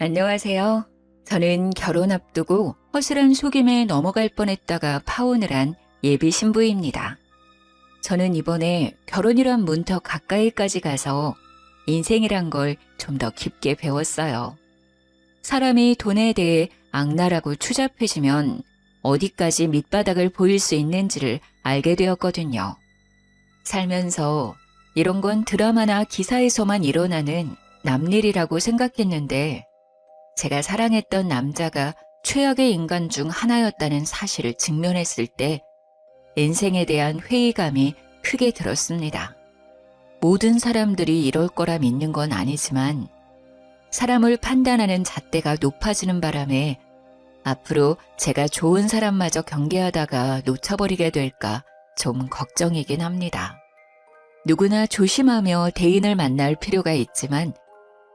안녕하세요. 저는 결혼 앞두고 허술한 속임에 넘어갈 뻔했다가 파혼을 한 예비 신부입니다. 저는 이번에 결혼이란 문턱 가까이까지 가서 인생이란 걸 좀 더 깊게 배웠어요. 사람이 돈에 대해 악랄하고 추잡해지면 어디까지 밑바닥을 보일 수 있는지를 알게 되었거든요. 살면서 이런 건 드라마나 기사에서만 일어나는 남일이라고 생각했는데 제가 사랑했던 남자가 최악의 인간 중 하나였다는 사실을 직면했을 때 인생에 대한 회의감이 크게 들었습니다. 모든 사람들이 이럴 거라 믿는 건 아니지만 사람을 판단하는 잣대가 높아지는 바람에 앞으로 제가 좋은 사람마저 경계하다가 놓쳐버리게 될까 좀 걱정이긴 합니다. 누구나 조심하며 대인을 만날 필요가 있지만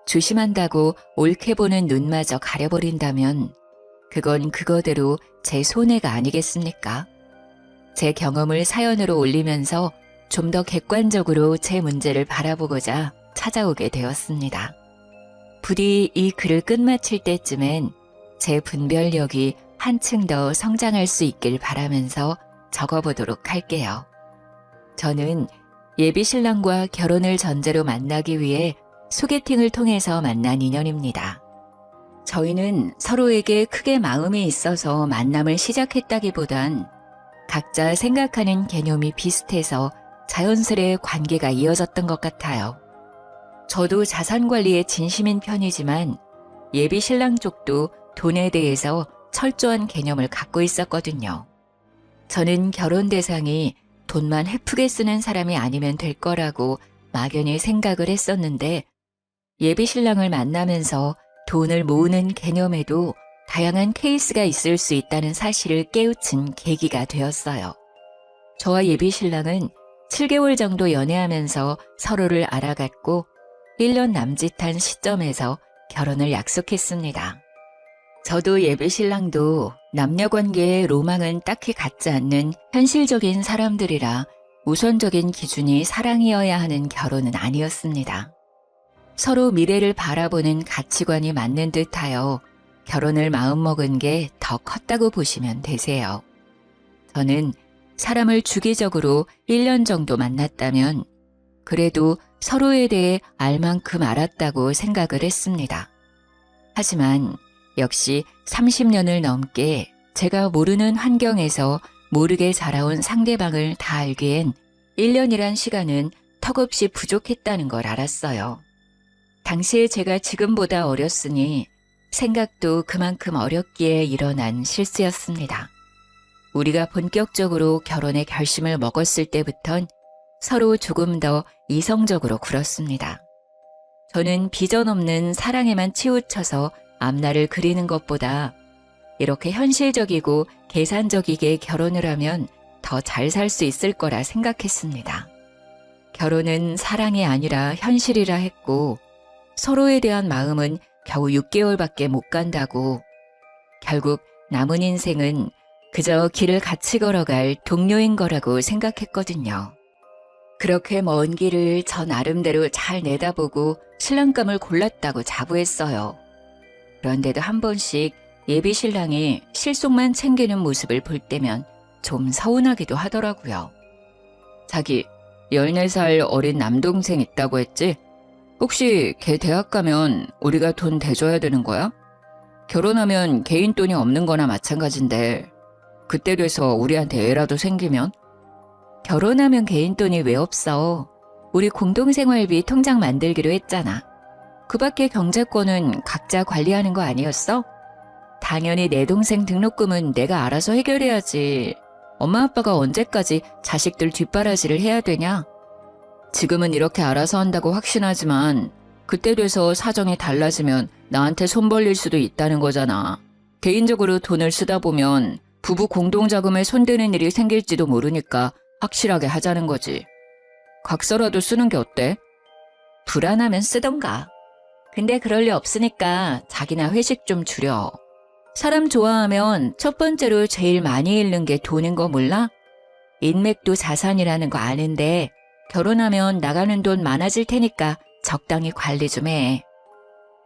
조심한다고 옳게 보는 눈마저 가려버린다면 그건 그거대로 제 손해가 아니겠습니까? 제 경험을 사연으로 올리면서 좀 더 객관적으로 제 문제를 바라보고자 찾아오게 되었습니다. 부디 이 글을 끝마칠 때쯤엔 제 분별력이 한층 더 성장할 수 있길 바라면서 적어보도록 할게요. 저는 예비 신랑과 결혼을 전제로 만나기 위해 소개팅을 통해서 만난 인연입니다. 저희는 서로에게 크게 마음이 있어서 만남을 시작했다기보단 각자 생각하는 개념이 비슷해서 자연스레 관계가 이어졌던 것 같아요. 저도 자산 관리에 진심인 편이지만 예비 신랑 쪽도 돈에 대해서 철저한 개념을 갖고 있었거든요. 저는 결혼 대상이 돈만 헤프게 쓰는 사람이 아니면 될 거라고 막연히 생각을 했었는데 예비 신랑을 만나면서 돈을 모으는 개념에도 다양한 케이스가 있을 수 있다는 사실을 깨우친 계기가 되었어요. 저와 예비 신랑은 7개월 정도 연애하면서 서로를 알아갔고 1년 남짓한 시점에서 결혼을 약속했습니다. 저도 예비 신랑도 남녀 관계의 로망은 딱히 갖지 않는 현실적인 사람들이라 우선적인 기준이 사랑이어야 하는 결혼은 아니었습니다. 서로 미래를 바라보는 가치관이 맞는 듯하여 결혼을 마음먹은 게 더 컸다고 보시면 되세요. 저는 사람을 주기적으로 1년 정도 만났다면 그래도 서로에 대해 알 만큼 알았다고 생각을 했습니다. 하지만 역시 30년을 넘게 제가 모르는 환경에서 모르게 자라온 상대방을 다 알기엔 1년이란 시간은 턱없이 부족했다는 걸 알았어요. 당시에 제가 지금보다 어렸으니 생각도 그만큼 어렵기에 일어난 실수였습니다. 우리가 본격적으로 결혼의 결심을 먹었을 때부턴 서로 조금 더 이성적으로 굴었습니다. 저는 비전 없는 사랑에만 치우쳐서 앞날을 그리는 것보다 이렇게 현실적이고 계산적이게 결혼을 하면 더 잘 살 수 있을 거라 생각했습니다. 결혼은 사랑이 아니라 현실이라 했고 서로에 대한 마음은 겨우 6개월밖에 못 간다고 결국 남은 인생은 그저 길을 같이 걸어갈 동료인 거라고 생각했거든요. 그렇게 먼 길을 저 나름대로 잘 내다보고 신랑감을 골랐다고 자부했어요. 그런데도 한 번씩 예비 신랑이 실속만 챙기는 모습을 볼 때면 좀 서운하기도 하더라고요. 자기 14살 어린 남동생 있다고 했지? 혹시 걔 대학 가면 우리가 돈 대줘야 되는 거야? 결혼하면 개인 돈이 없는 거나 마찬가지인데 그때 돼서 우리한테 애라도 생기면? 결혼하면 개인 돈이 왜 없어? 우리 공동생활비 통장 만들기로 했잖아. 그 밖에 경제권은 각자 관리하는 거 아니었어? 당연히 내 동생 등록금은 내가 알아서 해결해야지. 엄마 아빠가 언제까지 자식들 뒷바라지를 해야 되냐? 지금은 이렇게 알아서 한다고 확신하지만 그때 돼서 사정이 달라지면 나한테 손 벌릴 수도 있다는 거잖아. 개인적으로 돈을 쓰다 보면 부부 공동자금에 손대는 일이 생길지도 모르니까 확실하게 하자는 거지. 각서라도 쓰는 게 어때? 불안하면 쓰던가. 근데 그럴 리 없으니까 자기나 회식 좀 줄여. 사람 좋아하면 첫 번째로 제일 많이 잃는 게 돈인 거 몰라? 인맥도 자산이라는 거 아는데 결혼하면 나가는 돈 많아질 테니까 적당히 관리 좀 해.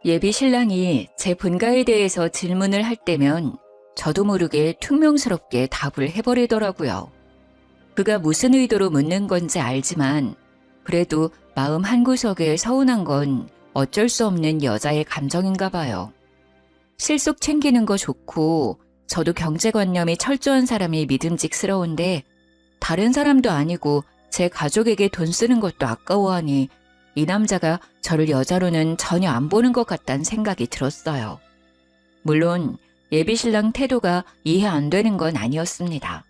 예비 신랑이 제 분가에 대해서 질문을 할 때면 저도 모르게 퉁명스럽게 답을 해버리더라고요. 그가 무슨 의도로 묻는 건지 알지만 그래도 마음 한구석에 서운한 건 어쩔 수 없는 여자의 감정인가 봐요. 실속 챙기는 거 좋고 저도 경제관념이 철저한 사람이 믿음직스러운데 다른 사람도 아니고 제 가족에게 돈 쓰는 것도 아까워하니 이 남자가 저를 여자로는 전혀 안 보는 것 같다는 생각이 들었어요. 물론 예비신랑 태도가 이해 안 되는 건 아니었습니다.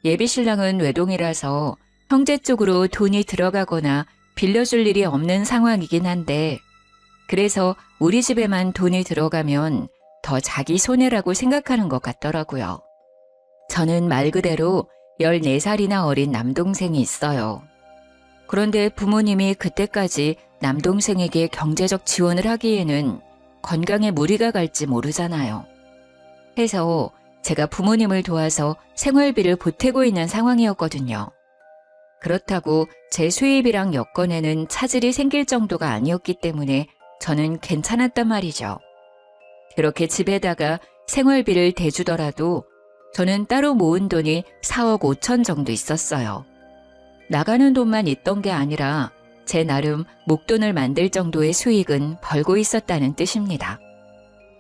예비신랑은 외동이라서 형제 쪽으로 돈이 들어가거나 빌려줄 일이 없는 상황이긴 한데 그래서 우리 집에만 돈이 들어가면 더 자기 손해라고 생각하는 것 같더라고요. 저는 말 그대로 14살이나 어린 남동생이 있어요. 그런데 부모님이 그때까지 남동생에게 경제적 지원을 하기에는 건강에 무리가 갈지 모르잖아요. 해서 제가 부모님을 도와서 생활비를 보태고 있는 상황이었거든요. 그렇다고 제 수입이랑 여건에는 차질이 생길 정도가 아니었기 때문에 저는 괜찮았단 말이죠. 그렇게 집에다가 생활비를 대주더라도 저는 따로 모은 돈이 4억 5천 정도 있었어요. 나가는 돈만 있던 게 아니라 제 나름 목돈을 만들 정도의 수익은 벌고 있었다는 뜻입니다.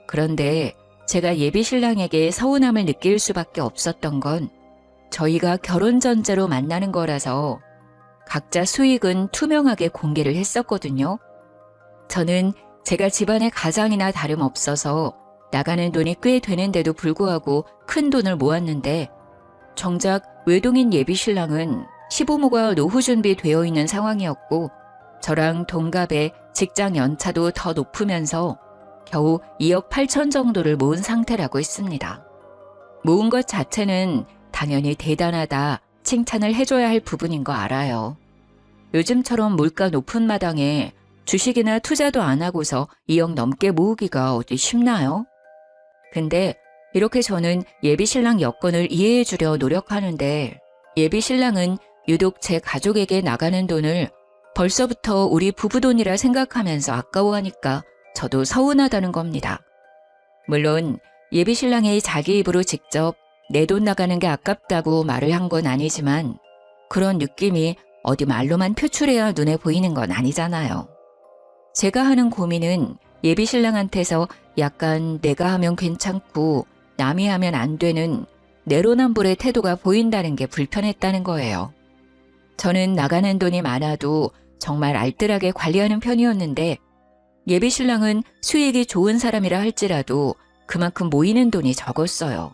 그런데 제가 예비신랑에게 서운함을 느낄 수밖에 없었던 건 저희가 결혼 전제로 만나는 거라서 각자 수익은 투명하게 공개를 했었거든요. 저는 제가 집안의 가장이나 다름없어서 나가는 돈이 꽤 되는데도 불구하고 큰 돈을 모았는데 정작 외동인 예비신랑은 시부모가 노후 준비되어 있는 상황이었고 저랑 동갑에 직장 연차도 더 높으면서 겨우 2억 8천 정도를 모은 상태라고 했습니다. 모은 것 자체는 당연히 대단하다, 칭찬을 해줘야 할 부분인 거 알아요. 요즘처럼 물가 높은 마당에 주식이나 투자도 안 하고서 2억 넘게 모으기가 어디 쉽나요? 근데 이렇게 저는 예비신랑 여건을 이해해 주려 노력하는데 예비신랑은 유독 제 가족에게 나가는 돈을 벌써부터 우리 부부 돈이라 생각하면서 아까워하니까 저도 서운하다는 겁니다. 물론 예비신랑이 자기 입으로 직접 내 돈 나가는 게 아깝다고 말을 한 건 아니지만 그런 느낌이 어디 말로만 표출해야 눈에 보이는 건 아니잖아요. 제가 하는 고민은 예비신랑한테서 약간 내가 하면 괜찮고 남이 하면 안 되는 내로남불의 태도가 보인다는 게 불편했다는 거예요. 저는 나가는 돈이 많아도 정말 알뜰하게 관리하는 편이었는데 예비신랑은 수익이 좋은 사람이라 할지라도 그만큼 모이는 돈이 적었어요.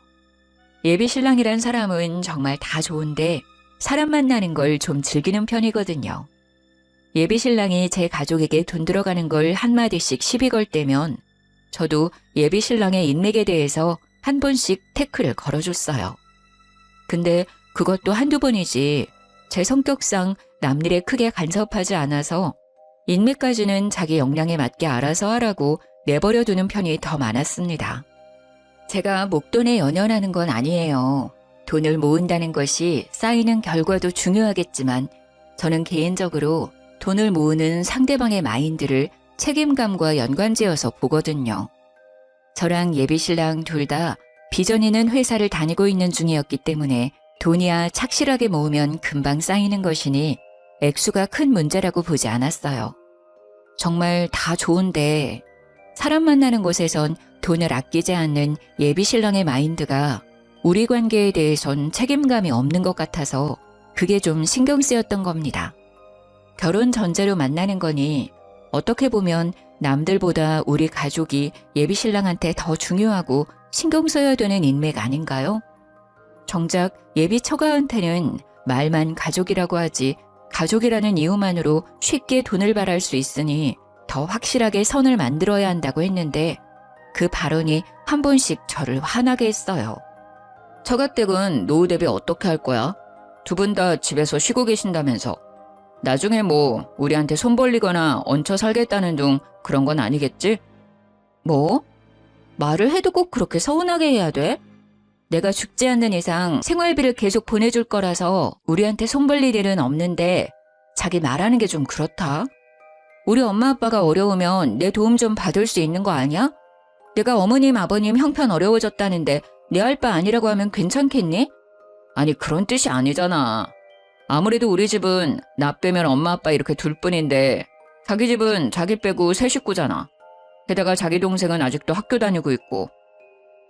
예비신랑이란 사람은 정말 다 좋은데 사람 만나는 걸 좀 즐기는 편이거든요. 예비신랑이 제 가족에게 돈 들어가는 걸 한마디씩 시비 걸 때면 저도 예비신랑의 인맥에 대해서 한 번씩 태클을 걸어줬어요. 근데 그것도 한두 번이지 제 성격상 남일에 크게 간섭하지 않아서 인맥까지는 자기 역량에 맞게 알아서 하라고 내버려두는 편이 더 많았습니다. 제가 목돈에 연연하는 건 아니에요. 돈을 모은다는 것이 쌓이는 결과도 중요하겠지만 저는 개인적으로 돈을 모으는 상대방의 마인드를 책임감과 연관지어서 보거든요. 저랑 예비신랑 둘 다 비전 있는 회사를 다니고 있는 중이었기 때문에 돈이야 착실하게 모으면 금방 쌓이는 것이니 액수가 큰 문제라고 보지 않았어요. 정말 다 좋은데 사람 만나는 곳에선 돈을 아끼지 않는 예비신랑의 마인드가 우리 관계에 대해선 책임감이 없는 것 같아서 그게 좀 신경 쓰였던 겁니다. 결혼 전제로 만나는 거니 어떻게 보면 남들보다 우리 가족이 예비신랑한테 더 중요하고 신경 써야 되는 인맥 아닌가요? 정작 예비 처가한테는 말만 가족이라고 하지 가족이라는 이유만으로 쉽게 돈을 바랄 수 있으니 더 확실하게 선을 만들어야 한다고 했는데 그 발언이 한 번씩 저를 화나게 했어요. 처가댁은 노후 대비 어떻게 할 거야? 두 분 다 집에서 쉬고 계신다면서. 나중에 뭐 우리한테 손 벌리거나 얹혀 살겠다는 둥 그런 건 아니겠지? 뭐? 말을 해도 꼭 그렇게 서운하게 해야 돼? 내가 죽지 않는 이상 생활비를 계속 보내줄 거라서 우리한테 손 벌릴 일은 없는데 자기 말하는 게 좀 그렇다. 우리 엄마 아빠가 어려우면 내 도움 좀 받을 수 있는 거 아니야? 내가 어머님 아버님 형편 어려워졌다는데 내 할 바 아니라고 하면 괜찮겠니? 아니 그런 뜻이 아니잖아. 아무래도 우리 집은 나 빼면 엄마 아빠 이렇게 둘뿐인데 자기 집은 자기 빼고 세 식구잖아. 게다가 자기 동생은 아직도 학교 다니고 있고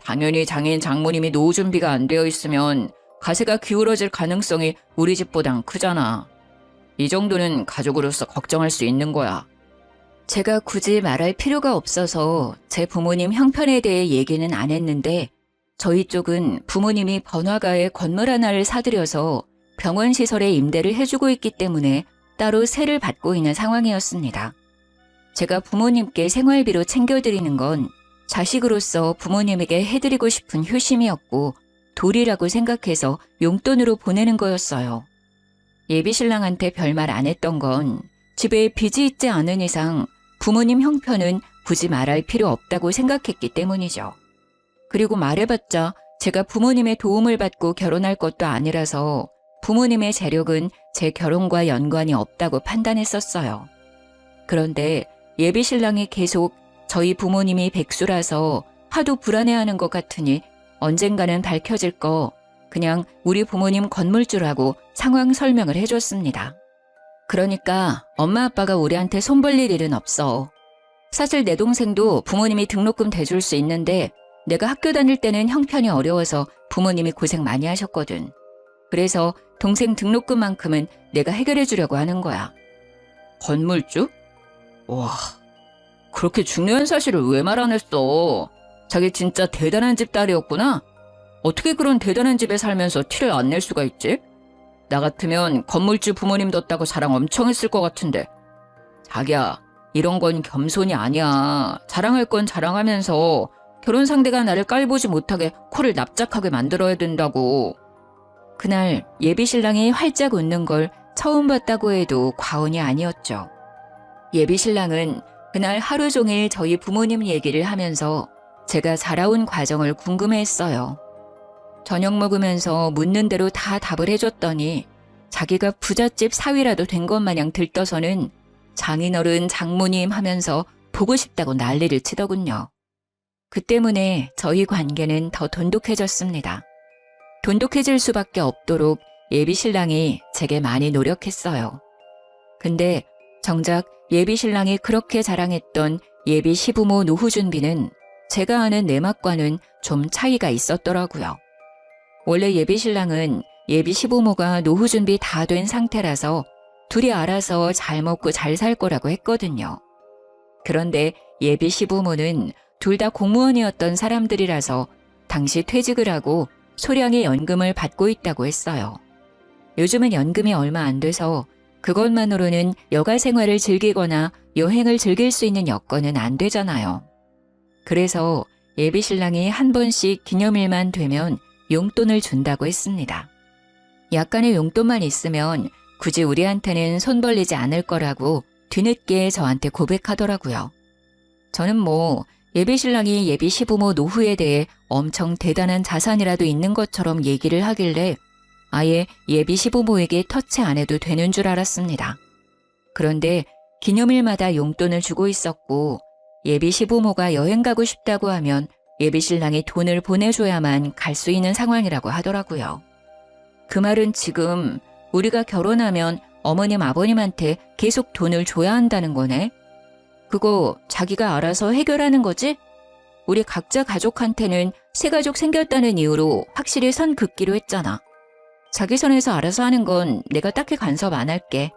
당연히 장인 장모님이 노후 준비가 안 되어 있으면 가세가 기울어질 가능성이 우리 집보단 크잖아. 이 정도는 가족으로서 걱정할 수 있는 거야. 제가 굳이 말할 필요가 없어서 제 부모님 형편에 대해 얘기는 안 했는데 저희 쪽은 부모님이 번화가에 건물 하나를 사들여서 병원 시설에 임대를 해주고 있기 때문에 따로 세를 받고 있는 상황이었습니다. 제가 부모님께 생활비로 챙겨드리는 건 자식으로서 부모님에게 해드리고 싶은 효심이었고 도리라고 생각해서 용돈으로 보내는 거였어요. 예비신랑한테 별말 안 했던 건 집에 빚이 있지 않은 이상 부모님 형편은 굳이 말할 필요 없다고 생각했기 때문이죠. 그리고 말해봤자 제가 부모님의 도움을 받고 결혼할 것도 아니라서 부모님의 재력은 제 결혼과 연관이 없다고 판단했었어요. 그런데 예비신랑이 계속 저희 부모님이 백수라서 하도 불안해하는 것 같으니 언젠가는 밝혀질 거 그냥 우리 부모님 건물주라고 상황 설명을 해줬습니다. 그러니까 엄마 아빠가 우리한테 손 벌릴 일은 없어. 사실 내 동생도 부모님이 등록금 대줄 수 있는데 내가 학교 다닐 때는 형편이 어려워서 부모님이 고생 많이 하셨거든. 그래서 동생 등록금만큼은 내가 해결해 주려고 하는 거야. 건물주? 와, 그렇게 중요한 사실을 왜 말 안 했어? 자기 진짜 대단한 집 딸이었구나? 어떻게 그런 대단한 집에 살면서 티를 안 낼 수가 있지? 나 같으면 건물주 부모님 뒀다고 자랑 엄청 했을 것 같은데. 자기야, 이런 건 겸손이 아니야. 자랑할 건 자랑하면서 결혼 상대가 나를 깔보지 못하게 코를 납작하게 만들어야 된다고. 그날 예비신랑이 활짝 웃는 걸 처음 봤다고 해도 과언이 아니었죠. 예비신랑은 그날 하루 종일 저희 부모님 얘기를 하면서 제가 자라온 과정을 궁금해했어요. 저녁 먹으면서 묻는 대로 다 답을 해줬더니 자기가 부잣집 사위라도 된 것 마냥 들떠서는 장인어른 장모님 하면서 보고 싶다고 난리를 치더군요. 그 때문에 저희 관계는 더 돈독해졌습니다. 돈독해질 수밖에 없도록 예비신랑이 제게 많이 노력했어요. 근데 정작 예비신랑이 그렇게 자랑했던 예비 시부모 노후 준비는 제가 아는 내막과는 좀 차이가 있었더라고요. 원래 예비신랑은 예비 시부모가 노후 준비 다 된 상태라서 둘이 알아서 잘 먹고 잘 살 거라고 했거든요. 그런데 예비 시부모는 둘 다 공무원이었던 사람들이라서 당시 퇴직을 하고 소량의 연금을 받고 있다고 했어요. 요즘은 연금이 얼마 안 돼서 그것만으로는 여가 생활을 즐기거나 여행을 즐길 수 있는 여건은 안 되잖아요. 그래서 예비신랑이 한 번씩 기념일만 되면 용돈을 준다고 했습니다. 약간의 용돈만 있으면 굳이 우리한테는 손 벌리지 않을 거라고 뒤늦게 저한테 고백하더라고요. 저는 예비신랑이 예비 시부모 노후에 대해 엄청 대단한 자산이라도 있는 것처럼 얘기를 하길래 아예 예비 시부모에게 터치 안 해도 되는 줄 알았습니다. 그런데 기념일마다 용돈을 주고 있었고 예비 시부모가 여행 가고 싶다고 하면 예비신랑이 돈을 보내줘야만 갈 수 있는 상황이라고 하더라고요. 그 말은 지금 우리가 결혼하면 어머님 아버님한테 계속 돈을 줘야 한다는 거네. 그거 자기가 알아서 해결하는 거지? 우리 각자 가족한테는 새 가족 생겼다는 이유로 확실히 선 긋기로 했잖아. 자기 선에서 알아서 하는 건 내가 딱히 간섭 안 할게.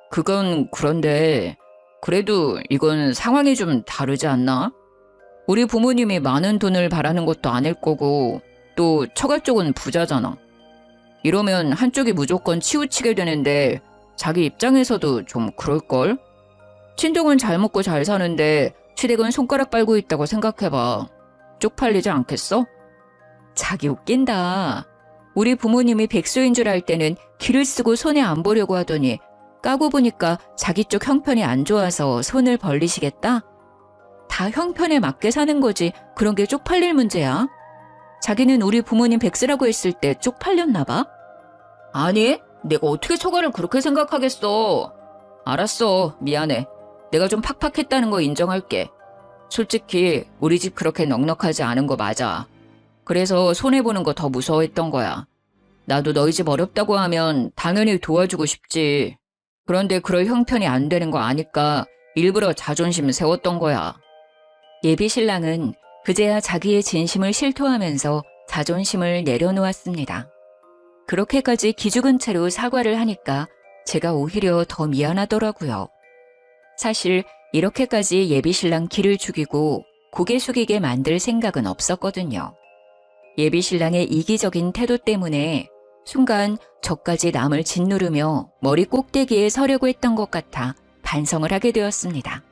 그건 그런데 그래도 이건 상황이 좀 다르지 않나? 우리 부모님이 많은 돈을 바라는 것도 아닐 거고 또 처가 쪽은 부자잖아. 이러면 한쪽이 무조건 치우치게 되는데 자기 입장에서도 좀 그럴걸? 친정은 잘 먹고 잘 사는데 시댁은 손가락 빨고 있다고 생각해봐. 쪽팔리지 않겠어? 자기 웃긴다. 우리 부모님이 백수인 줄 알 때는 기를 쓰고 손에 안 보려고 하더니 까고 보니까 자기 쪽 형편이 안 좋아서 손을 벌리시겠다? 다 형편에 맞게 사는 거지 그런 게 쪽팔릴 문제야? 자기는 우리 부모님 백수라고 했을 때 쪽팔렸나 봐? 아니, 내가 어떻게 처가를 그렇게 생각하겠어. 알았어, 미안해. 내가 좀 팍팍했다는 거 인정할게. 솔직히 우리 집 그렇게 넉넉하지 않은 거 맞아. 그래서 손해보는 거 더 무서워했던 거야. 나도 너희 집 어렵다고 하면 당연히 도와주고 싶지. 그런데 그럴 형편이 안 되는 거 아니까 일부러 자존심 세웠던 거야. 예비 신랑은 그제야 자기의 진심을 실토하면서 자존심을 내려놓았습니다. 그렇게까지 기죽은 채로 사과를 하니까 제가 오히려 더 미안하더라고요. 사실 이렇게까지 예비 신랑 기를 죽이고 고개 숙이게 만들 생각은 없었거든요. 예비 신랑의 이기적인 태도 때문에 순간 저까지 남을 짓누르며 머리 꼭대기에 서려고 했던 것 같아 반성을 하게 되었습니다.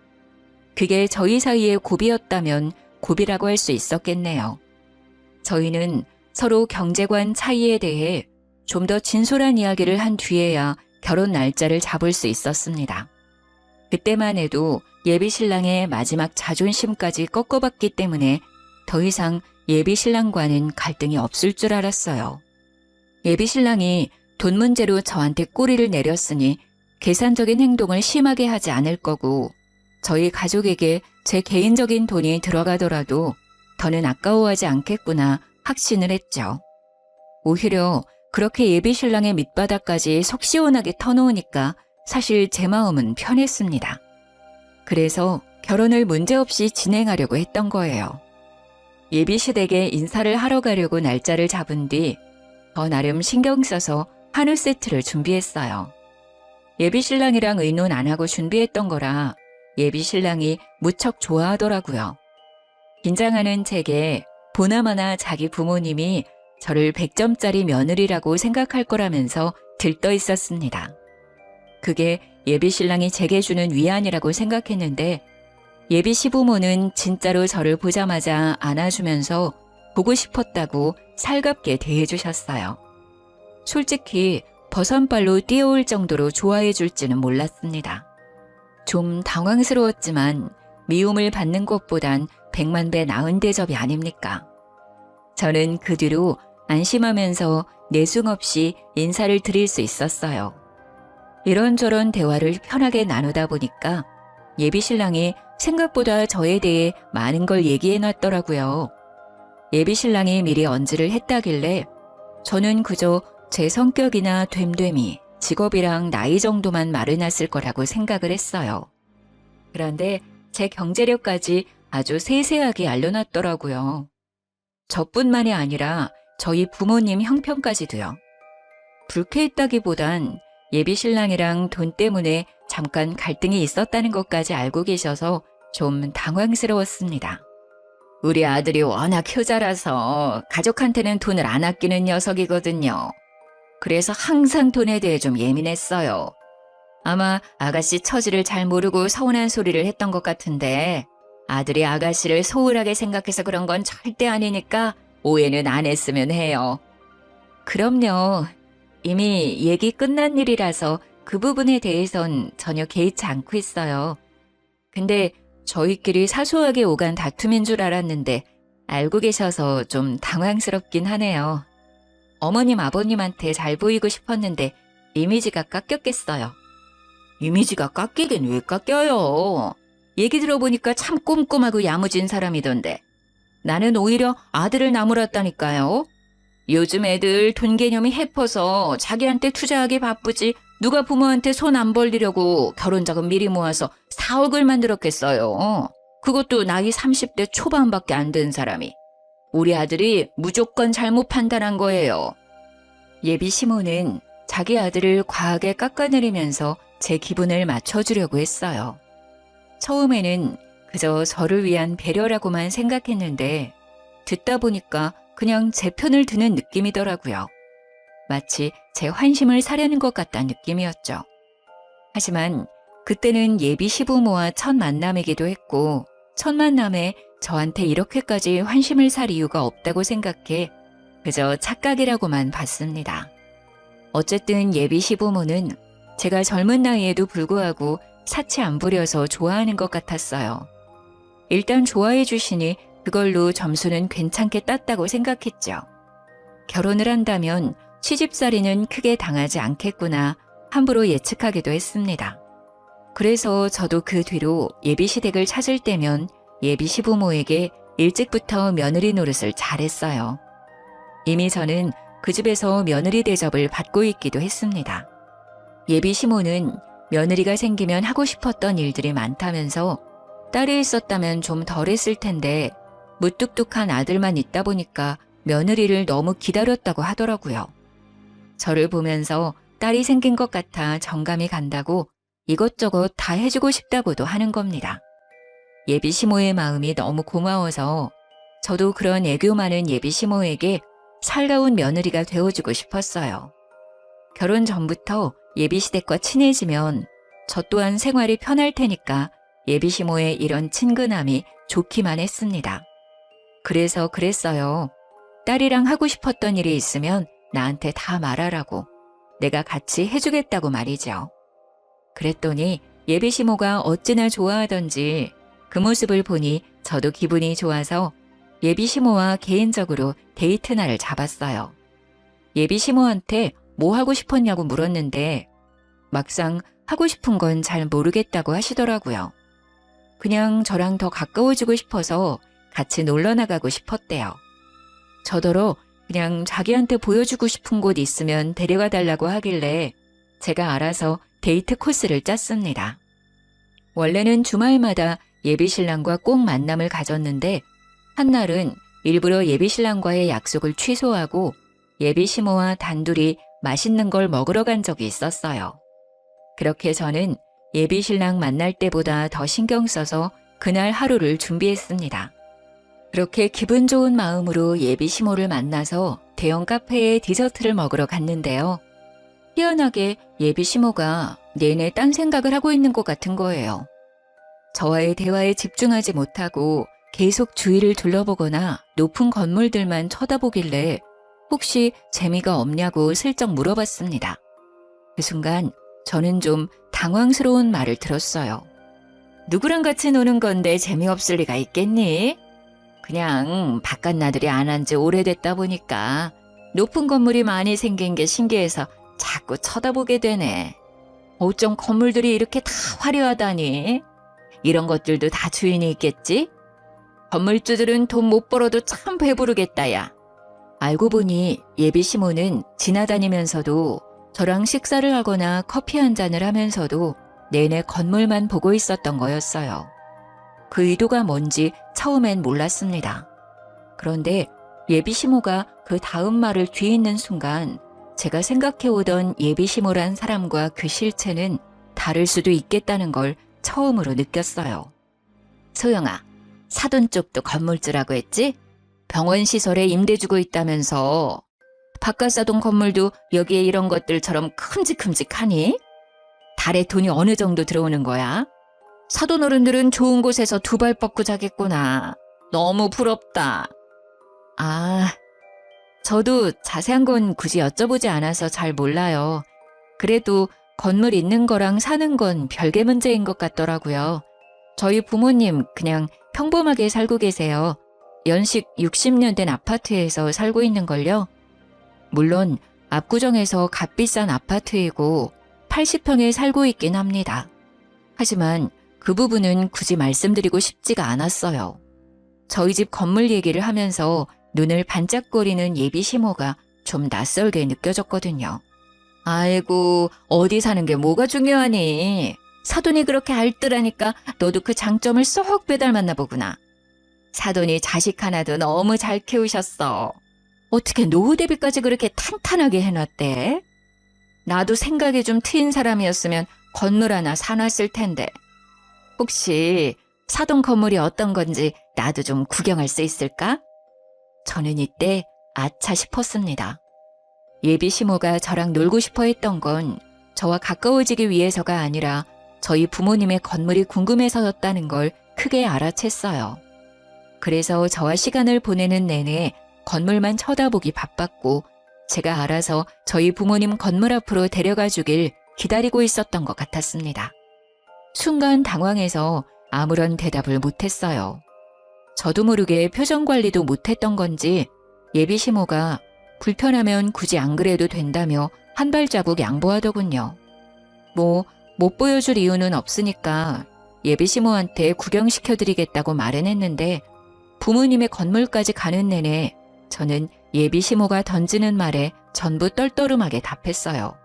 그게 저희 사이의 고비였다면 고비라고 할 수 있었겠네요. 저희는 서로 경제관 차이에 대해 좀 더 진솔한 이야기를 한 뒤에야 결혼 날짜를 잡을 수 있었습니다. 그때만 해도 예비 신랑의 마지막 자존심까지 꺾어봤기 때문에 더 이상 예비 신랑과는 갈등이 없을 줄 알았어요. 예비 신랑이 돈 문제로 저한테 꼬리를 내렸으니 계산적인 행동을 심하게 하지 않을 거고 저희 가족에게 제 개인적인 돈이 들어가더라도 더는 아까워하지 않겠구나 확신을 했죠. 오히려 그렇게 예비 신랑의 밑바닥까지 속 시원하게 터놓으니까 사실 제 마음은 편했습니다. 그래서 결혼을 문제없이 진행하려고 했던 거예요. 예비 시댁에 인사를 하러 가려고 날짜를 잡은 뒤 더 나름 신경 써서 한우 세트를 준비했어요. 예비 신랑이랑 의논 안 하고 준비했던 거라 예비 신랑이 무척 좋아하더라고요. 긴장하는 제게 보나마나 자기 부모님이 저를 100점짜리 며느리라고 생각할 거라면서 들떠 있었습니다. 그게 예비 신랑이 제게 주는 위안이라고 생각했는데 예비 시부모는 진짜로 저를 보자마자 안아주면서 보고 싶었다고 살갑게 대해주셨어요. 솔직히 버선발로 뛰어올 정도로 좋아해 줄지는 몰랐습니다. 좀 당황스러웠지만 미움을 받는 것보단 100만 배 나은 대접이 아닙니까? 저는 그 뒤로 안심하면서 내숭 없이 인사를 드릴 수 있었어요. 이런저런 대화를 편하게 나누다 보니까 예비 신랑이 생각보다 저에 대해 많은 걸 얘기해 놨더라고요. 예비 신랑이 미리 언지를 했다길래 저는 그저 제 성격이나 됨됨이, 직업이랑 나이 정도만 말해놨을 거라고 생각을 했어요. 그런데 제 경제력까지 아주 세세하게 알려놨더라고요. 저뿐만이 아니라 저희 부모님 형편까지도요. 불쾌했다기보단 예비 신랑이랑 돈 때문에 잠깐 갈등이 있었다는 것까지 알고 계셔서 좀 당황스러웠습니다. 우리 아들이 워낙 효자라서 가족한테는 돈을 안 아끼는 녀석이거든요. 그래서 항상 돈에 대해 좀 예민했어요. 아마 아가씨 처지를 잘 모르고 서운한 소리를 했던 것 같은데 아들이 아가씨를 소홀하게 생각해서 그런 건 절대 아니니까 오해는 안 했으면 해요. 그럼요. 이미 얘기 끝난 일이라서 그 부분에 대해선 전혀 개의치 않고 있어요. 근데 저희끼리 사소하게 오간 다툼인 줄 알았는데 알고 계셔서 좀 당황스럽긴 하네요. 어머님 아버님한테 잘 보이고 싶었는데 이미지가 깎였겠어요. 이미지가 깎이긴 왜 깎여요? 얘기 들어보니까 참 꼼꼼하고 야무진 사람이던데. 나는 오히려 아들을 나무랐다니까요. 요즘 애들 돈 개념이 해퍼서 자기한테 투자하기 바쁘지 누가 부모한테 손 안 벌리려고 결혼자금 미리 모아서 4억을 만들었겠어요. 그것도 나이 30대 초반밖에 안 된 사람이. 우리 아들이 무조건 잘못 판단한 거예요. 예비 시모는 자기 아들을 과하게 깎아내리면서 제 기분을 맞춰주려고 했어요. 처음에는 그저 저를 위한 배려라고만 생각했는데 듣다 보니까 그냥 제 편을 드는 느낌이더라고요. 마치 제 환심을 사려는 것 같다는 느낌이었죠. 하지만 그때는 예비 시부모와 첫 만남이기도 했고 첫 만남에 저한테 이렇게까지 환심을 살 이유가 없다고 생각해 그저 착각이라고만 봤습니다. 어쨌든 예비 시부모는 제가 젊은 나이에도 불구하고 사치 안 부려서 좋아하는 것 같았어요. 일단 좋아해 주시니 그걸로 점수는 괜찮게 땄다고 생각했죠. 결혼을 한다면 시집살이는 크게 당하지 않겠구나 함부로 예측하기도 했습니다. 그래서 저도 그 뒤로 예비 시댁을 찾을 때면 예비 시부모에게 일찍부터 며느리 노릇을 잘했어요. 이미 저는 그 집에서 며느리 대접을 받고 있기도 했습니다. 예비 시모는 며느리가 생기면 하고 싶었던 일들이 많다면서 딸이 있었다면 좀 덜 했을 텐데 무뚝뚝한 아들만 있다 보니까 며느리를 너무 기다렸다고 하더라고요. 저를 보면서 딸이 생긴 것 같아 정감이 간다고 이것저것 다 해주고 싶다고도 하는 겁니다. 예비 시모의 마음이 너무 고마워서 저도 그런 애교 많은 예비 시모에게 살가운 며느리가 되어주고 싶었어요. 결혼 전부터 예비 시댁과 친해지면 저 또한 생활이 편할 테니까 예비 시모의 이런 친근함이 좋기만 했습니다. 그래서 그랬어요. 딸이랑 하고 싶었던 일이 있으면 나한테 다 말하라고, 내가 같이 해주겠다고 말이죠. 그랬더니 예비 시모가 어찌나 좋아하던지 그 모습을 보니 저도 기분이 좋아서 예비 시모와 개인적으로 데이트 날을 잡았어요. 예비 시모한테 뭐 하고 싶었냐고 물었는데 막상 하고 싶은 건 잘 모르겠다고 하시더라고요. 그냥 저랑 더 가까워지고 싶어서 같이 놀러 나가고 싶었대요. 저더러 그냥 자기한테 보여주고 싶은 곳 있으면 데려가 달라고 하길래 제가 알아서 데이트 코스를 짰습니다. 원래는 주말마다 예비 신랑과 꼭 만남을 가졌는데 한날은 일부러 예비 신랑과의 약속을 취소하고 예비 시모와 단둘이 맛있는 걸 먹으러 간 적이 있었어요. 그렇게 저는 예비 신랑 만날 때보다 더 신경 써서 그날 하루를 준비했습니다. 그렇게 기분 좋은 마음으로 예비 시모를 만나서 대형 카페에 디저트를 먹으러 갔는데요. 희한하게 예비 시모가 내내 딴 생각을 하고 있는 것 같은 거예요. 저와의 대화에 집중하지 못하고 계속 주위를 둘러보거나 높은 건물들만 쳐다보길래 혹시 재미가 없냐고 슬쩍 물어봤습니다. 그 순간 저는 좀 당황스러운 말을 들었어요. 누구랑 같이 노는 건데 재미없을 리가 있겠니? 그냥 바깥 나들이 안 한 지 오래됐다 보니까 높은 건물이 많이 생긴 게 신기해서 자꾸 쳐다보게 되네. 어쩜 건물들이 이렇게 다 화려하다니? 이런 것들도 다 주인이 있겠지? 건물주들은 돈 못 벌어도 참 배부르겠다, 야. 알고 보니 예비 시모는 지나다니면서도 저랑 식사를 하거나 커피 한 잔을 하면서도 내내 건물만 보고 있었던 거였어요. 그 의도가 뭔지 처음엔 몰랐습니다. 그런데 예비 시모가 그 다음 말을 뒤잇는 순간 제가 생각해오던 예비 시모란 사람과 그 실체는 다를 수도 있겠다는 걸 처음으로 느꼈어요. 소영아, 사돈 쪽도 건물주라고 했지? 병원 시설에 임대 주고 있다면서 바깥 사돈 건물도 여기에 이런 것들처럼 큼직큼직하니? 달에 돈이 어느 정도 들어오는 거야? 사돈 어른들은 좋은 곳에서 두 발 뻗고 자겠구나. 너무 부럽다. 아, 저도 자세한 건 굳이 여쭤보지 않아서 잘 몰라요. 그래도 건물 있는 거랑 사는 건 별개 문제인 것 같더라고요. 저희 부모님 그냥 평범하게 살고 계세요. 연식 60년 된 아파트에서 살고 있는걸요. 물론 압구정에서 값비싼 아파트이고 80평에 살고 있긴 합니다. 하지만 그 부분은 굳이 말씀드리고 싶지가 않았어요. 저희 집 건물 얘기를 하면서 눈을 반짝거리는 예비 시모가 좀 낯설게 느껴졌거든요. 아이고, 어디 사는 게 뭐가 중요하니? 사돈이 그렇게 알뜰하니까 너도 그 장점을 쏙 빼닮았나 보구나. 사돈이 자식 하나도 너무 잘 키우셨어. 어떻게 노후 대비까지 그렇게 탄탄하게 해놨대? 나도 생각이 좀 트인 사람이었으면 건물 하나 사놨을 텐데. 혹시 사돈 건물이 어떤 건지 나도 좀 구경할 수 있을까? 저는 이때 아차 싶었습니다. 예비 시모가 저랑 놀고 싶어 했던 건 저와 가까워지기 위해서가 아니라 저희 부모님의 건물이 궁금해서였다는 걸 크게 알아챘어요. 그래서 저와 시간을 보내는 내내 건물만 쳐다보기 바빴고 제가 알아서 저희 부모님 건물 앞으로 데려가 주길 기다리고 있었던 것 같았습니다. 순간 당황해서 아무런 대답을 못했어요. 저도 모르게 표정 관리도 못했던 건지 예비 시모가 불편하면 굳이 안 그래도 된다며 한 발자국 양보하더군요. 뭐 못 보여줄 이유는 없으니까 예비 시모한테 구경시켜드리겠다고 말은 했는데 부모님의 건물까지 가는 내내 저는 예비 시모가 던지는 말에 전부 떨떠름하게 답했어요.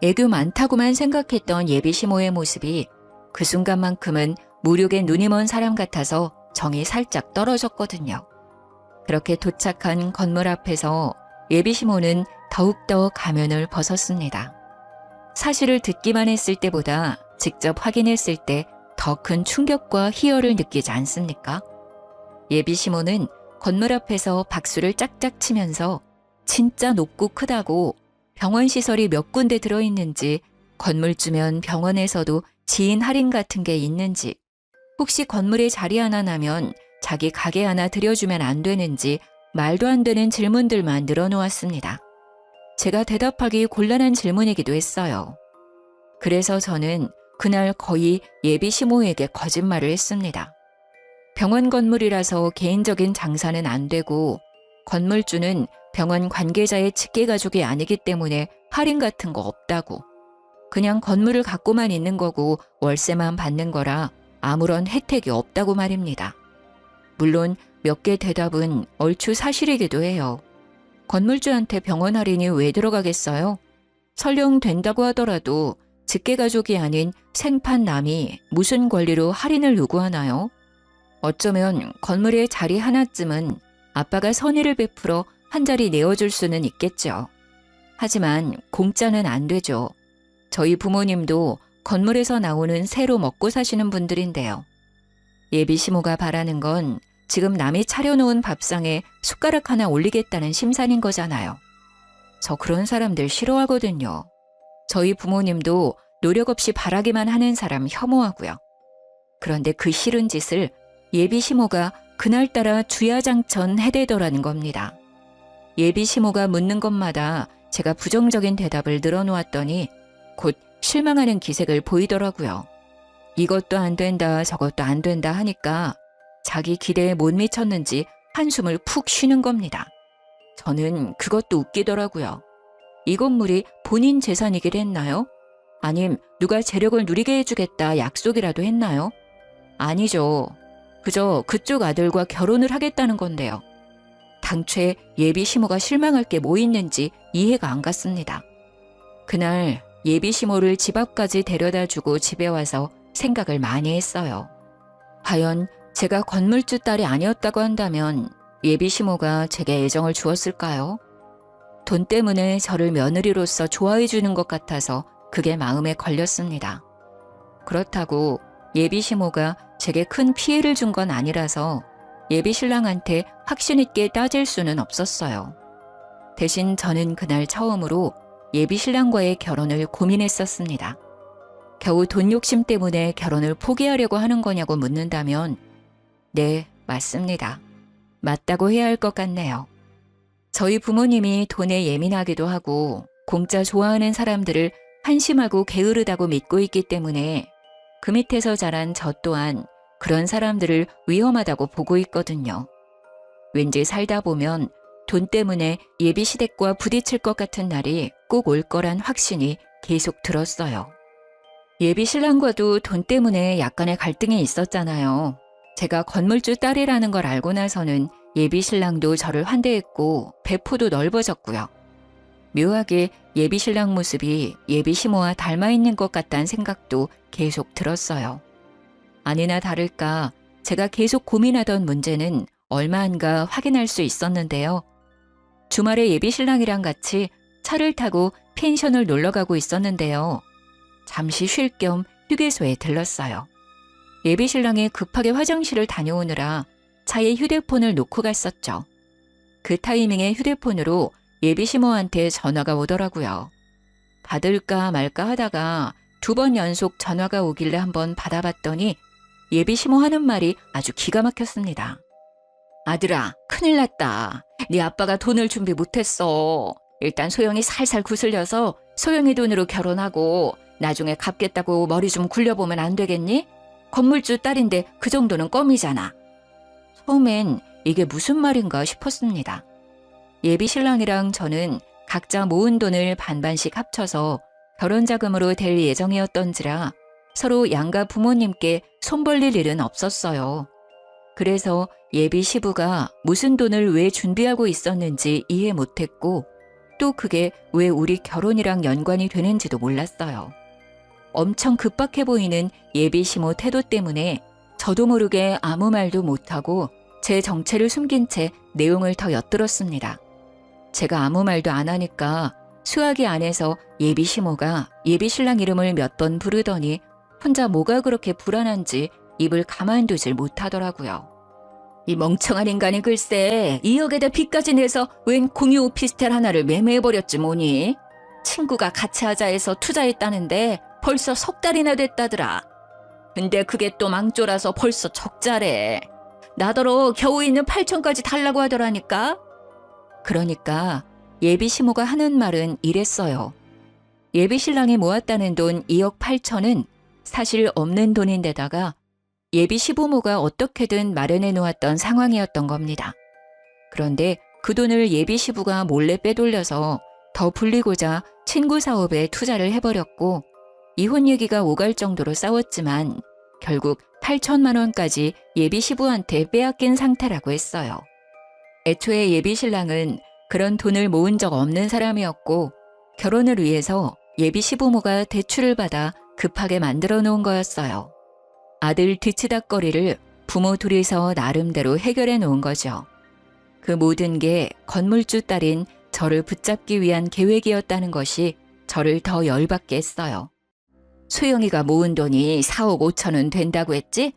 애교 많다고만 생각했던 예비 시모의 모습이 그 순간만큼은 무력에 눈이 먼 사람 같아서 정이 살짝 떨어졌거든요. 그렇게 도착한 건물 앞에서 예비 시모는 더욱더 가면을 벗었습니다. 사실을 듣기만 했을 때보다 직접 확인했을 때 더 큰 충격과 희열을 느끼지 않습니까? 예비 시모는 건물 앞에서 박수를 짝짝 치면서 진짜 높고 크다고 병원 시설이 몇 군데 들어있는지, 건물 주면 병원에서도 지인 할인 같은 게 있는지, 혹시 건물에 자리 하나 나면 자기 가게 하나 들여주면 안 되는지 말도 안 되는 질문들만 늘어놓았습니다. 제가 대답하기 곤란한 질문이기도 했어요. 그래서 저는 그날 거의 예비 시모에게 거짓말을 했습니다. 병원 건물이라서 개인적인 장사는 안 되고 건물주는 병원 관계자의 직계가족이 아니기 때문에 할인 같은 거 없다고. 그냥 건물을 갖고만 있는 거고 월세만 받는 거라 아무런 혜택이 없다고 말입니다. 물론 몇 개 대답은 얼추 사실이기도 해요. 건물주한테 병원 할인이 왜 들어가겠어요? 설령 된다고 하더라도 직계가족이 아닌 생판 남이 무슨 권리로 할인을 요구하나요? 어쩌면 건물에 자리 하나쯤은 아빠가 선의를 베풀어 한 자리 내어줄 수는 있겠죠. 하지만 공짜는 안 되죠. 저희 부모님도 건물에서 나오는 새로 먹고 사시는 분들인데요. 예비 시모가 바라는 건 지금 남이 차려놓은 밥상에 숟가락 하나 올리겠다는 심산인 거잖아요. 저 그런 사람들 싫어하거든요. 저희 부모님도 노력 없이 바라기만 하는 사람 혐오하고요. 그런데 그 싫은 짓을 예비 시모가 그날따라 주야장천 해대더라는 겁니다. 예비 시모가 묻는 것마다 제가 부정적인 대답을 늘어놓았더니 곧 실망하는 기색을 보이더라고요. 이것도 안 된다 저것도 안 된다 하니까 자기 기대에 못 미쳤는지 한숨을 푹 쉬는 겁니다. 저는 그것도 웃기더라고요. 이 건물이 본인 재산이길 했나요? 아님 누가 재력을 누리게 해주겠다 약속이라도 했나요? 아니죠. 그저 그쪽 아들과 결혼을 하겠다는 건데요. 당최 예비 시모가 실망할 게 뭐 있는지 이해가 안 갔습니다. 그날 예비 시모를 집 앞까지 데려다주고 집에 와서 생각을 많이 했어요. 과연 제가 건물주 딸이 아니었다고 한다면 예비 시모가 제게 애정을 주었을까요? 돈 때문에 저를 며느리로서 좋아해 주는 것 같아서 그게 마음에 걸렸습니다. 그렇다고 예비 시모가 제게 큰 피해를 준 건 아니라서 예비 신랑한테 확신 있게 따질 수는 없었어요. 대신 저는 그날 처음으로 예비 신랑과의 결혼을 고민했었습니다. 겨우 돈 욕심 때문에 결혼을 포기하려고 하는 거냐고 묻는다면 네, 맞습니다. 맞다고 해야 할 것 같네요. 저희 부모님이 돈에 예민하기도 하고 공짜 좋아하는 사람들을 한심하고 게으르다고 믿고 있기 때문에 그 밑에서 자란 저 또한 그런 사람들을 위험하다고 보고 있거든요. 왠지 살다 보면 돈 때문에 예비 시댁과 부딪힐 것 같은 날이 꼭 올 거란 확신이 계속 들었어요. 예비 신랑과도 돈 때문에 약간의 갈등이 있었잖아요. 제가 건물주 딸이라는 걸 알고 나서는 예비 신랑도 저를 환대했고 배포도 넓어졌고요. 묘하게 예비 신랑 모습이 예비 시모와 닮아 있는 것 같다는 생각도 계속 들었어요. 아니나 다를까 제가 계속 고민하던 문제는 얼마 안가 확인할 수 있었는데요. 주말에 예비 신랑이랑 같이 차를 타고 펜션을 놀러 가고 있었는데요. 잠시 쉴 겸 휴게소에 들렀어요. 예비 신랑이 급하게 화장실을 다녀오느라 차에 휴대폰을 놓고 갔었죠. 그 타이밍에 휴대폰으로 예비 시모한테 전화가 오더라고요. 받을까 말까 하다가 2번 연속 전화가 오길래 한번 받아봤더니 예비 시모 하는 말이 아주 기가 막혔습니다. 아들아, 큰일 났다. 네 아빠가 돈을 준비 못했어. 일단 소영이 살살 구슬려서 소영이 돈으로 결혼하고 나중에 갚겠다고 머리 좀 굴려보면 안 되겠니? 건물주 딸인데 그 정도는 껌이잖아. 처음엔 이게 무슨 말인가 싶었습니다. 예비 신랑이랑 저는 각자 모은 돈을 반반씩 합쳐서 결혼자금으로 될 예정이었던지라 서로 양가 부모님께 손 벌릴 일은 없었어요. 그래서 예비 시부가 무슨 돈을 왜 준비하고 있었는지 이해 못했고 또 그게 왜 우리 결혼이랑 연관이 되는지도 몰랐어요. 엄청 급박해 보이는 예비 시모 태도 때문에 저도 모르게 아무 말도 못하고 제 정체를 숨긴 채 내용을 더 엿들었습니다. 제가 아무 말도 안 하니까 수화기 안에서 예비 시모가 예비 신랑 이름을 몇 번 부르더니 혼자 뭐가 그렇게 불안한지 입을 가만두질 못하더라고요. 이 멍청한 인간이 글쎄 2억에다 빚까지 내서 웬 공유 오피스텔 하나를 매매해버렸지 뭐니. 친구가 같이 하자 해서 투자했다는데 벌써 석 달이나 됐다더라. 근데 그게 또 망조라서 벌써 적자래. 나더러 겨우 있는 8천까지 달라고 하더라니까. 그러니까 예비 시모가 하는 말은 이랬어요. 예비 신랑이 모았다는 돈 2억 8천은 사실 없는 돈인데다가 예비 시부모가 어떻게든 마련해 놓았던 상황이었던 겁니다. 그런데 그 돈을 예비 시부가 몰래 빼돌려서 더 불리고자 친구 사업에 투자를 해버렸고 이혼 얘기가 오갈 정도로 싸웠지만 결국 8천만 원까지 예비 시부한테 빼앗긴 상태라고 했어요. 애초에 예비 신랑은 그런 돈을 모은 적 없는 사람이었고 결혼을 위해서 예비 시부모가 대출을 받아 급하게 만들어 놓은 거였어요. 아들 뒤치다꺼리를 부모 둘이서 나름대로 해결해 놓은 거죠. 그 모든 게 건물주 딸인 저를 붙잡기 위한 계획이었다는 것이 저를 더 열받게 했어요. 소영이가 모은 돈이 4억 5천은 된다고 했지?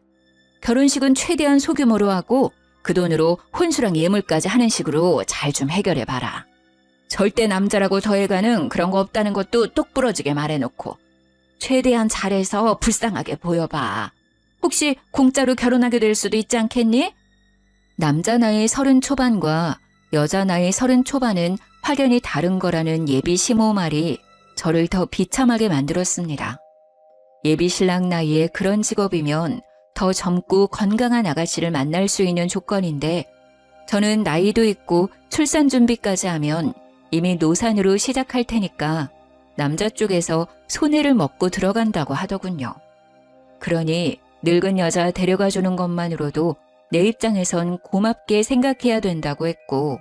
결혼식은 최대한 소규모로 하고 그 돈으로 혼수랑 예물까지 하는 식으로 잘 좀 해결해봐라. 절대 남자라고 더해가는 그런 거 없다는 것도 똑부러지게 말해놓고 최대한 잘해서 불쌍하게 보여봐. 혹시 공짜로 결혼하게 될 수도 있지 않겠니? 남자 나이 30 초반과 여자 나이 30 초반은 확연히 다른 거라는 예비 시모 말이 저를 더 비참하게 만들었습니다. 예비 신랑 나이에 그런 직업이면 더 젊고 건강한 아가씨를 만날 수 있는 조건인데 저는 나이도 있고 출산 준비까지 하면 이미 노산으로 시작할 테니까 남자 쪽에서 손해를 먹고 들어간다고 하더군요. 그러니 늙은 여자 데려가 주는 것만으로도 내 입장에선 고맙게 생각해야 된다고 했고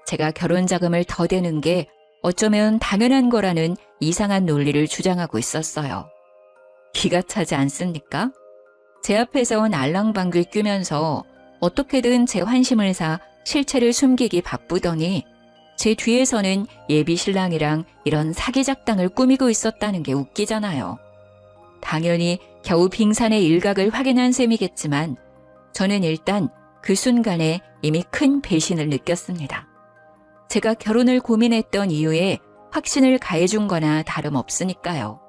제가 결혼 자금을 더 대는 게 어쩌면 당연한 거라는 이상한 논리를 주장하고 있었어요. 기가 차지 않습니까? 제 앞에선 알랑방귀 뀌면서 어떻게든 제 환심을 사 실체를 숨기기 바쁘더니 제 뒤에서는 예비 신랑이랑 이런 사기 작당을 꾸미고 있었다는 게 웃기잖아요. 당연히 겨우 빙산의 일각을 확인한 셈이겠지만 저는 일단 그 순간에 이미 큰 배신을 느꼈습니다. 제가 결혼을 고민했던 이유에 확신을 가해준 거나 다름없으니까요.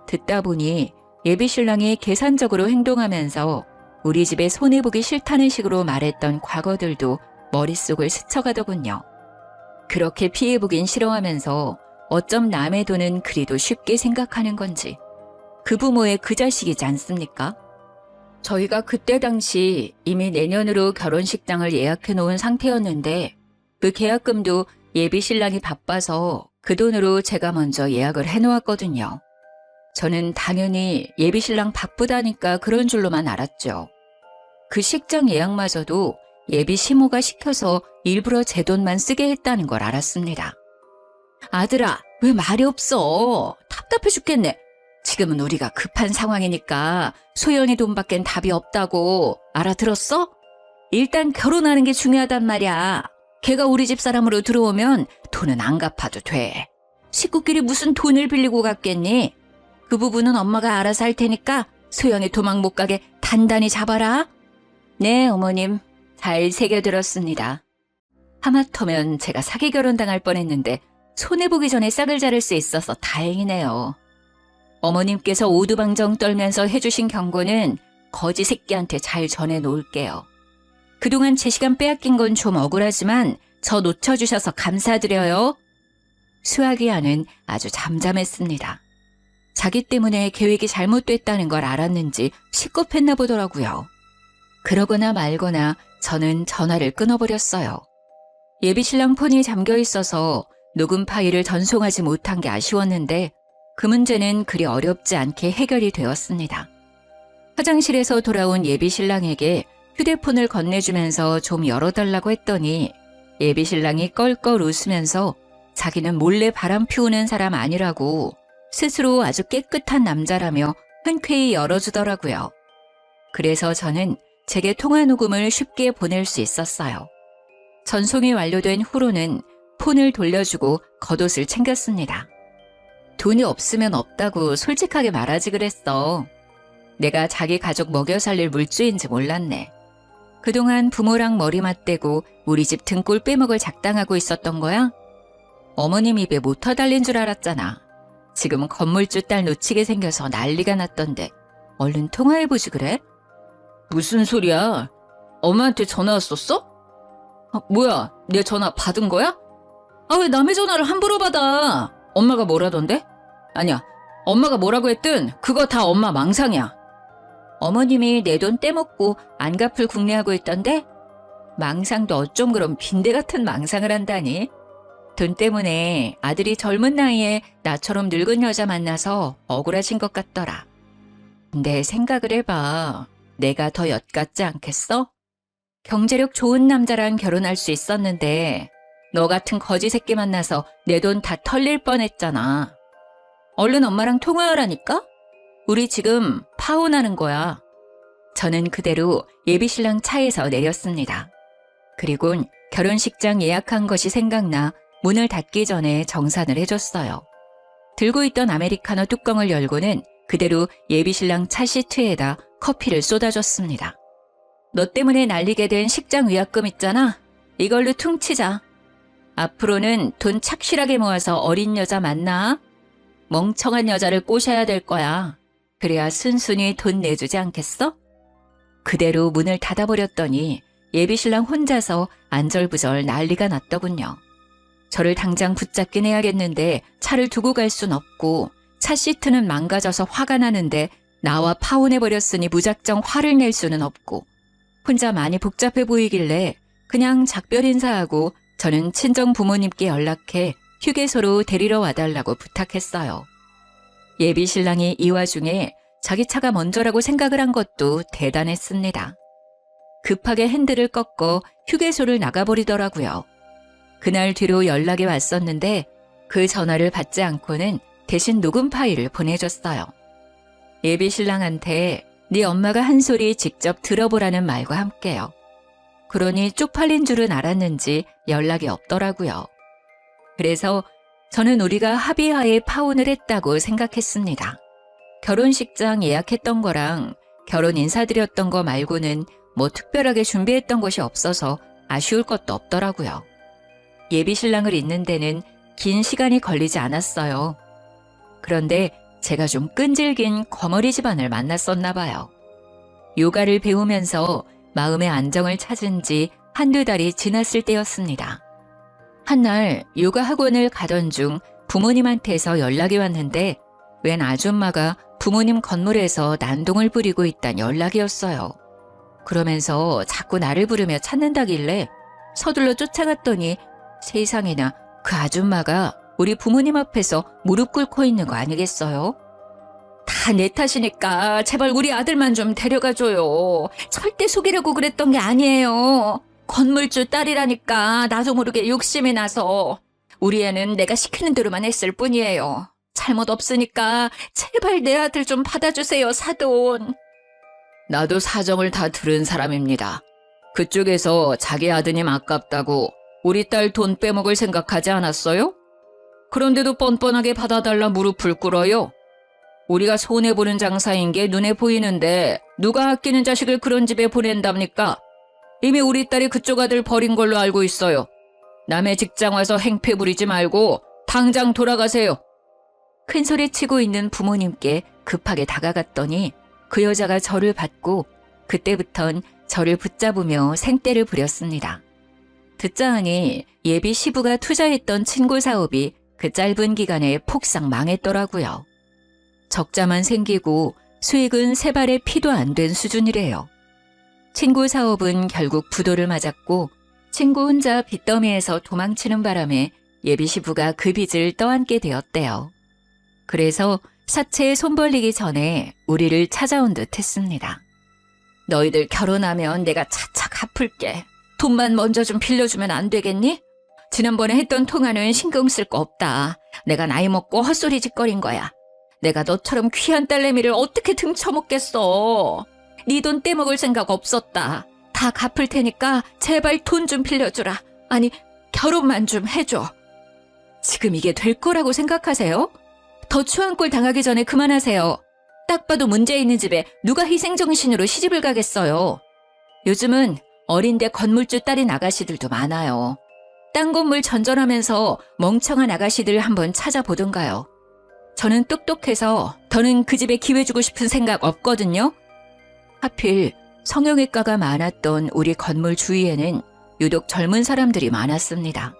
듣다 보니 예비 신랑이 계산적으로 행동하면서 우리 집에 손해보기 싫다는 식으로 말했던 과거들도 머릿속을 스쳐가더군요. 그렇게 피해보긴 싫어하면서 어쩜 남의 돈은 그리도 쉽게 생각하는 건지. 그 부모의 그 자식이지 않습니까? 저희가 그때 당시 이미 내년으로 결혼식장을 예약해 놓은 상태였는데 그 계약금도 예비 신랑이 바빠서 그 돈으로 제가 먼저 예약을 해 놓았거든요. 저는 당연히 예비 신랑 바쁘다니까 그런 줄로만 알았죠. 그 식장 예약마저도 예비 시모가 시켜서 일부러 제 돈만 쓰게 했다는 걸 알았습니다. 아들아, 왜 말이 없어? 답답해 죽겠네. 지금은 우리가 급한 상황이니까 소연이 돈밖엔 답이 없다고 알아들었어? 일단 결혼하는 게 중요하단 말이야. 걔가 우리 집 사람으로 들어오면 돈은 안 갚아도 돼. 식구끼리 무슨 돈을 빌리고 갔겠니? 그 부분은 엄마가 알아서 할 테니까 소영이 도망 못 가게 단단히 잡아라. 네, 어머님. 잘 새겨들었습니다. 하마터면 제가 사기 결혼당할 뻔했는데 손해보기 전에 싹을 자를 수 있어서 다행이네요. 어머님께서 오두방정 떨면서 해주신 경고는 거지 새끼한테 잘 전해놓을게요. 그동안 제 시간 빼앗긴 건 좀 억울하지만 저 놓쳐주셔서 감사드려요. 수아기아는 아주 잠잠했습니다. 자기 때문에 계획이 잘못됐다는 걸 알았는지 식겁했나 보더라고요. 그러거나 말거나 저는 전화를 끊어버렸어요. 예비 신랑 폰이 잠겨 있어서 녹음 파일을 전송하지 못한 게 아쉬웠는데 그 문제는 그리 어렵지 않게 해결이 되었습니다. 화장실에서 돌아온 예비 신랑에게 휴대폰을 건네주면서 좀 열어달라고 했더니 예비 신랑이 껄껄 웃으면서 자기는 몰래 바람 피우는 사람 아니라고 스스로 아주 깨끗한 남자라며 흔쾌히 열어주더라고요. 그래서 저는 제게 통화 녹음을 쉽게 보낼 수 있었어요. 전송이 완료된 후로는 폰을 돌려주고 겉옷을 챙겼습니다. 돈이 없으면 없다고 솔직하게 말하지 그랬어. 내가 자기 가족 먹여 살릴 물주인지 몰랐네. 그동안 부모랑 머리 맞대고 우리 집 등골 빼먹을 작당하고 있었던 거야? 어머님 입에 모터 달린 줄 알았잖아. 지금 건물주 딸 놓치게 생겨서 난리가 났던데 얼른 통화해보지 그래? 무슨 소리야? 엄마한테 전화 왔었어? 뭐야, 내 전화 받은 거야? 왜 남의 전화를 함부로 받아? 엄마가 뭐라던데? 아니야, 엄마가 뭐라고 했든 그거 다 엄마 망상이야. 어머님이 내 돈 떼먹고 안 갚을 궁리하고 있던데? 망상도 어쩜 그런 빈대 같은 망상을 한다니? 돈 때문에 아들이 젊은 나이에 나처럼 늙은 여자 만나서 억울하신 것 같더라. 근데 생각을 해봐. 내가 더 엿같지 않겠어? 경제력 좋은 남자랑 결혼할 수 있었는데 너 같은 거지 새끼 만나서 내 돈 다 털릴 뻔했잖아. 얼른 엄마랑 통화하라니까? 우리 지금 파혼하는 거야. 저는 그대로 예비신랑 차에서 내렸습니다. 그리곤 결혼식장 예약한 것이 생각나 문을 닫기 전에 정산을 해줬어요. 들고 있던 아메리카노 뚜껑을 열고는 그대로 예비신랑 차 시트에다 커피를 쏟아줬습니다. 너 때문에 날리게 된 식장 위약금 있잖아. 이걸로 퉁치자. 앞으로는 돈 착실하게 모아서 어린 여자 만나. 멍청한 여자를 꼬셔야 될 거야. 그래야 순순히 돈 내주지 않겠어? 그대로 문을 닫아버렸더니 예비신랑 혼자서 안절부절 난리가 났더군요. 저를 당장 붙잡긴 해야겠는데 차를 두고 갈 순 없고 차 시트는 망가져서 화가 나는데 나와 파혼해버렸으니 무작정 화를 낼 수는 없고 혼자 많이 복잡해 보이길래 그냥 작별 인사하고 저는 친정 부모님께 연락해 휴게소로 데리러 와달라고 부탁했어요. 예비 신랑이 이 와중에 자기 차가 먼저라고 생각을 한 것도 대단했습니다. 급하게 핸들을 꺾어 휴게소를 나가버리더라고요. 그날 뒤로 연락이 왔었는데 그 전화를 받지 않고는 대신 녹음 파일을 보내줬어요. 예비 신랑한테 네 엄마가 한 소리 직접 들어보라는 말과 함께요. 그러니 쪽팔린 줄은 알았는지 연락이 없더라고요. 그래서 저는 우리가 합의하에 파혼을 했다고 생각했습니다. 결혼식장 예약했던 거랑 결혼 인사드렸던 거 말고는 뭐 특별하게 준비했던 것이 없어서 아쉬울 것도 없더라고요. 예비 신랑을 잇는 데는 긴 시간이 걸리지 않았어요. 그런데 제가 좀 끈질긴 거머리 집안을 만났었나 봐요. 요가를 배우면서 마음의 안정을 찾은 지 한두 달이 지났을 때였습니다. 한날 요가 학원을 가던 중 부모님한테서 연락이 왔는데 웬 아줌마가 부모님 건물에서 난동을 부리고 있단 연락이었어요. 그러면서 자꾸 나를 부르며 찾는다길래 서둘러 쫓아갔더니 세상에나 그 아줌마가 우리 부모님 앞에서 무릎 꿇고 있는 거 아니겠어요? 다 내 탓이니까 제발 우리 아들만 좀 데려가줘요. 절대 속이려고 그랬던 게 아니에요. 건물주 딸이라니까 나도 모르게 욕심이 나서. 우리 애는 내가 시키는 대로만 했을 뿐이에요. 잘못 없으니까 제발 내 아들 좀 받아주세요, 사돈. 나도 사정을 다 들은 사람입니다. 그쪽에서 자기 아드님 아깝다고 우리 딸 돈 빼먹을 생각하지 않았어요? 그런데도 뻔뻔하게 받아달라 무릎을 꿇어요. 우리가 손해보는 장사인 게 눈에 보이는데 누가 아끼는 자식을 그런 집에 보낸답니까? 이미 우리 딸이 그쪽 아들 버린 걸로 알고 있어요. 남의 직장 와서 행패 부리지 말고 당장 돌아가세요. 큰소리치고 있는 부모님께 급하게 다가갔더니 그 여자가 저를 받고 그때부턴 저를 붙잡으며 생떼를 부렸습니다. 듣자 하니 예비 시부가 투자했던 친구 사업이 그 짧은 기간에 폭삭 망했더라고요. 적자만 생기고 수익은 세 발의 피도 안 된 수준이래요. 친구 사업은 결국 부도를 맞았고 친구 혼자 빚더미에서 도망치는 바람에 예비 시부가 그 빚을 떠안게 되었대요. 그래서 사채에 손 벌리기 전에 우리를 찾아온 듯 했습니다. 너희들 결혼하면 내가 차차 갚을게. 돈만 먼저 좀 빌려주면 안 되겠니? 지난번에 했던 통화는 신경 쓸 거 없다. 내가 나이 먹고 헛소리 짓거린 거야. 내가 너처럼 귀한 딸내미를 어떻게 등쳐먹겠어. 네 돈 떼먹을 생각 없었다. 다 갚을 테니까 제발 돈 좀 빌려주라. 아니, 결혼만 좀 해줘. 지금 이게 될 거라고 생각하세요? 더 추한 꼴 당하기 전에 그만하세요. 딱 봐도 문제 있는 집에 누가 희생정신으로 시집을 가겠어요. 요즘은 어린데 건물주 딸인 아가씨들도 많아요. 딴 건물 전전하면서 멍청한 아가씨들 한번 찾아보던가요. 저는 똑똑해서 더는 그 집에 기회 주고 싶은 생각 없거든요. 하필 성형외과가 많았던 우리 건물 주위에는 유독 젊은 사람들이 많았습니다.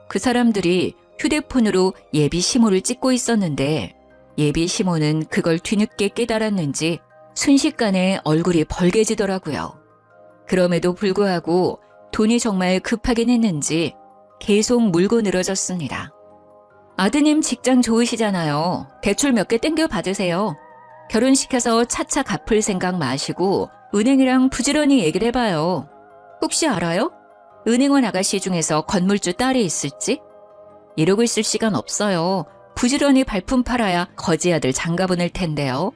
그 사람들이 휴대폰으로 예비 시모를 찍고 있었는데 예비 시모는 그걸 뒤늦게 깨달았는지 순식간에 얼굴이 벌개지더라고요. 그럼에도 불구하고 돈이 정말 급하긴 했는지 계속 물고 늘어졌습니다. 아드님 직장 좋으시잖아요. 대출 몇 개 땡겨 받으세요. 결혼시켜서 차차 갚을 생각 마시고 은행이랑 부지런히 얘기를 해봐요. 혹시 알아요? 은행원 아가씨 중에서 건물주 딸이 있을지? 이러고 있을 시간 없어요. 부지런히 발품 팔아야 거지 아들 장가 보낼 텐데요.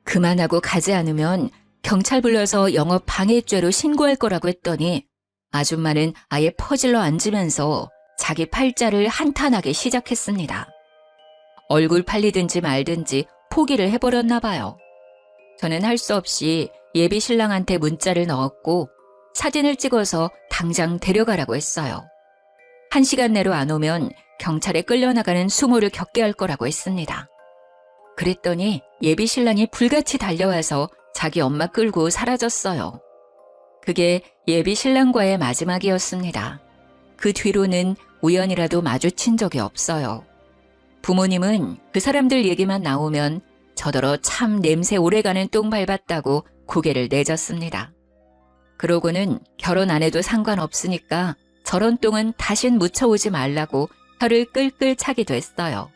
그만하고 가지 않으면 경찰 불러서 영업 방해죄로 신고할 거라고 했더니 아줌마는 아예 퍼질러 앉으면서 자기 팔자를 한탄하기 시작했습니다. 얼굴 팔리든지 말든지 포기를 해버렸나 봐요. 저는 할 수 없이 예비 신랑한테 문자를 넣었고 사진을 찍어서 당장 데려가라고 했어요. 1시간 내로 안 오면 경찰에 끌려나가는 수모를 겪게 할 거라고 했습니다. 그랬더니 예비 신랑이 불같이 달려와서 자기 엄마 끌고 사라졌어요. 그게 예비 신랑과의 마지막이었습니다. 그 뒤로는 우연이라도 마주친 적이 없어요. 부모님은 그 사람들 얘기만 나오면 저더러 참 냄새 오래가는 똥 밟았다고 고개를 내젓습니다. 그러고는 결혼 안 해도 상관없으니까 저런 똥은 다신 묻혀오지 말라고 혀를 끌끌 차기도 했어요.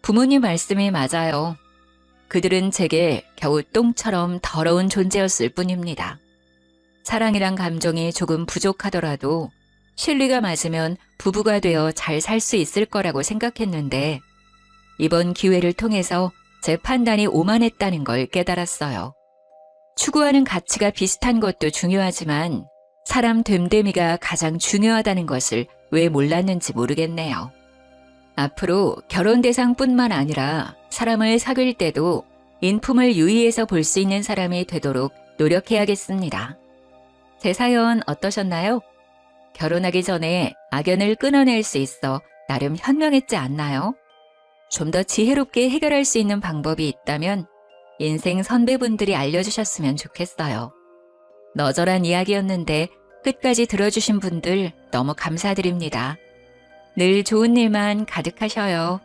부모님 말씀이 맞아요. 그들은 제게 겨우 똥처럼 더러운 존재였을 뿐입니다. 사랑이란 감정이 조금 부족하더라도 실리가 맞으면 부부가 되어 잘 살 수 있을 거라고 생각했는데 이번 기회를 통해서 제 판단이 오만했다는 걸 깨달았어요. 추구하는 가치가 비슷한 것도 중요하지만 사람 됨됨이가 가장 중요하다는 것을 왜 몰랐는지 모르겠네요. 앞으로 결혼 대상뿐만 아니라 사람을 사귈 때도 인품을 유의해서 볼 수 있는 사람이 되도록 노력해야겠습니다. 제 사연 어떠셨나요? 결혼하기 전에 악연을 끊어낼 수 있어 나름 현명했지 않나요? 좀 더 지혜롭게 해결할 수 있는 방법이 있다면 인생 선배분들이 알려주셨으면 좋겠어요. 너절한 이야기였는데 끝까지 들어주신 분들 너무 감사드립니다. 늘 좋은 일만 가득하셔요.